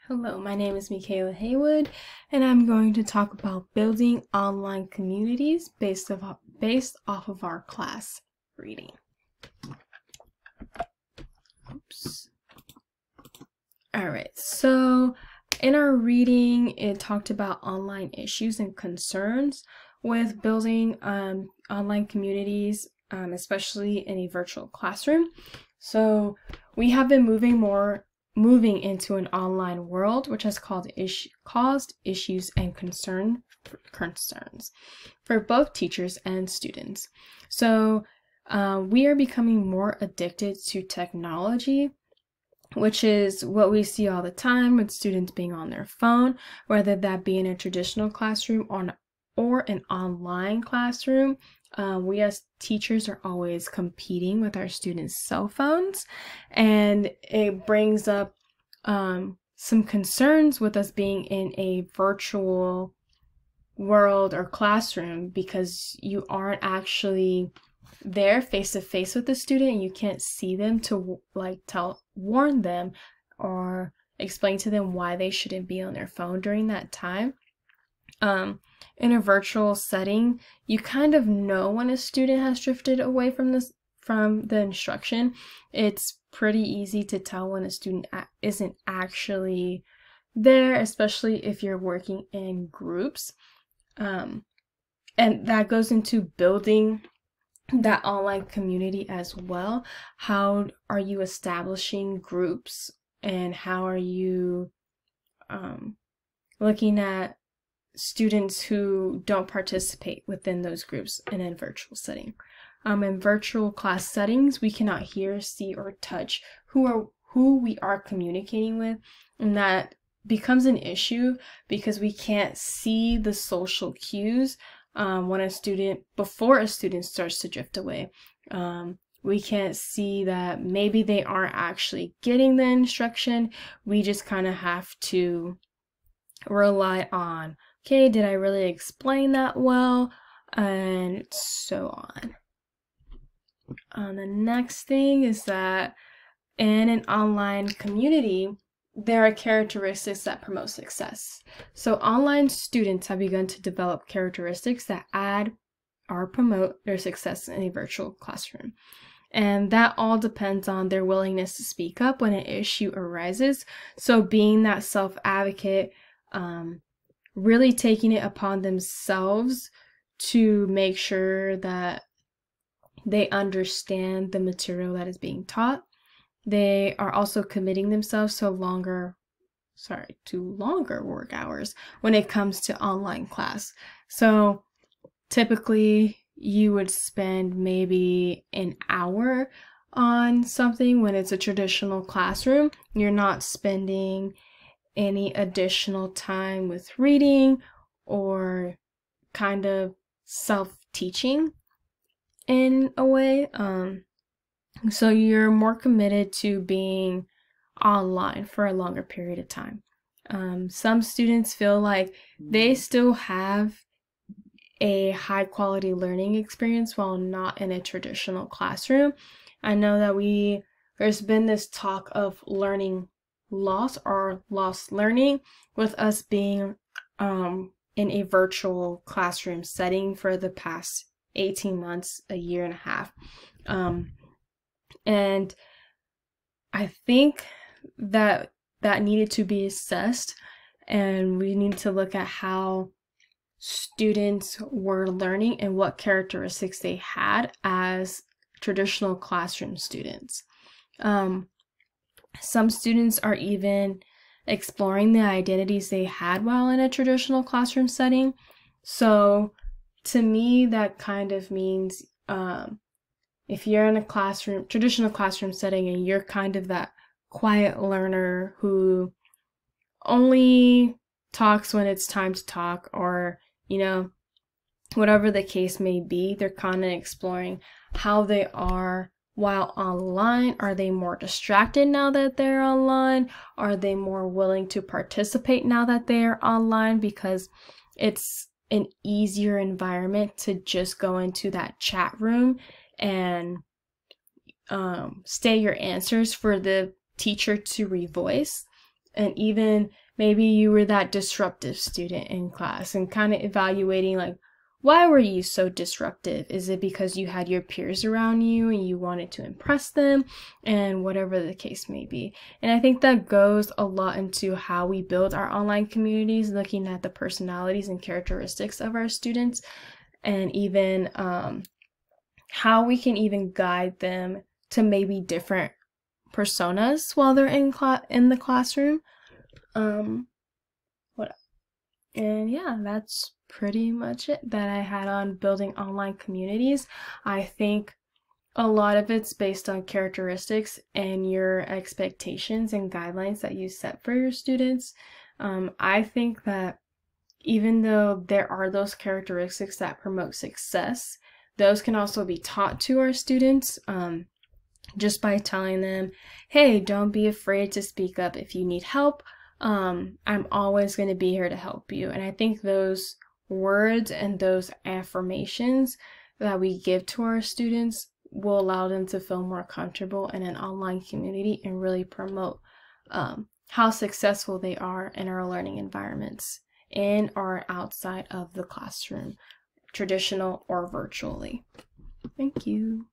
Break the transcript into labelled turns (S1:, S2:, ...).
S1: Hello, my name is Michaela Haywood, and I'm going to talk about building online communities based off of our class reading. Oops. All right, so in our reading, it talked about online issues and concerns with building online communities, especially in a virtual classroom. So we have been moving into an online world, which has caused issues and concerns for both teachers and students. So we are becoming more addicted to technology, which is what we see all the time with students being on their phone, whether that be in a traditional classroom or an online classroom. We as teachers are always competing with our students' cell phones, and it brings up some concerns with us being in a virtual world or classroom because you aren't actually there face to face with the student and you can't see them to warn them or explain to them why they shouldn't be on their phone during that time. In a virtual setting, you kind of know when a student has drifted away from the instruction. It's pretty easy to tell when a student isn't actually there, especially if you're working in groups. And that goes into building that online community as well. How are you establishing groups, and how are you looking at students who don't participate within those groups in a virtual setting? In virtual class settings, we cannot hear, see, or touch who we are communicating with, and that becomes an issue because we can't see the social cues before a student starts to drift away. We can't see that maybe they aren't actually getting the instruction. We just kind of have to rely on, okay, did I really explain that well? And so on. The next thing is that in an online community, there are characteristics that promote success. So online students have begun to develop characteristics that add or promote their success in a virtual classroom. And that all depends on their willingness to speak up when an issue arises. So being that self-advocate, really taking it upon themselves to make sure that they understand the material that is being taught. They are also committing themselves to longer work hours when it comes to online class. So typically you would spend maybe an hour on something. When it's a traditional classroom, you're not spending any additional time with reading or kind of self-teaching in a way. So you're more committed to being online for a longer period of time. Some students feel like they still have a high quality learning experience while not in a traditional classroom. I know that there's been this talk of learning loss or lost learning with us being in a virtual classroom setting for the past 18 months, a year and a half. And I think that needed to be assessed, and we need to look at how students were learning and what characteristics they had as traditional classroom students. Some students are even exploring the identities they had while in a traditional classroom setting. So to me, that kind of means if you're in a traditional classroom setting, and you're kind of that quiet learner who only talks when it's time to talk, or, whatever the case may be, they're kind of exploring how they are while online. Are they more distracted now that they're online? Are they more willing to participate now that they're online because it's an easier environment to just go into that chat room and stay your answers for the teacher to revoice? And even maybe you were that disruptive student in class, and kind of evaluating like, why were you so disruptive? Is it because you had your peers around you and you wanted to impress them, and whatever the case may be. And I think that goes a lot into how we build our online communities, looking at the personalities and characteristics of our students, and even how we can even guide them to maybe different personas while they're in the classroom. And yeah, that's pretty much it that I had on building online communities. I think a lot of it's based on characteristics and your expectations and guidelines that you set for your students. I think that even though there are those characteristics that promote success, those can also be taught to our students, just by telling them, hey, don't be afraid to speak up if you need help. I'm always going to be here to help you. And I think those words and those affirmations that we give to our students will allow them to feel more comfortable in an online community and really promote how successful they are in our learning environments, in or outside of the classroom, traditional or virtually. Thank you.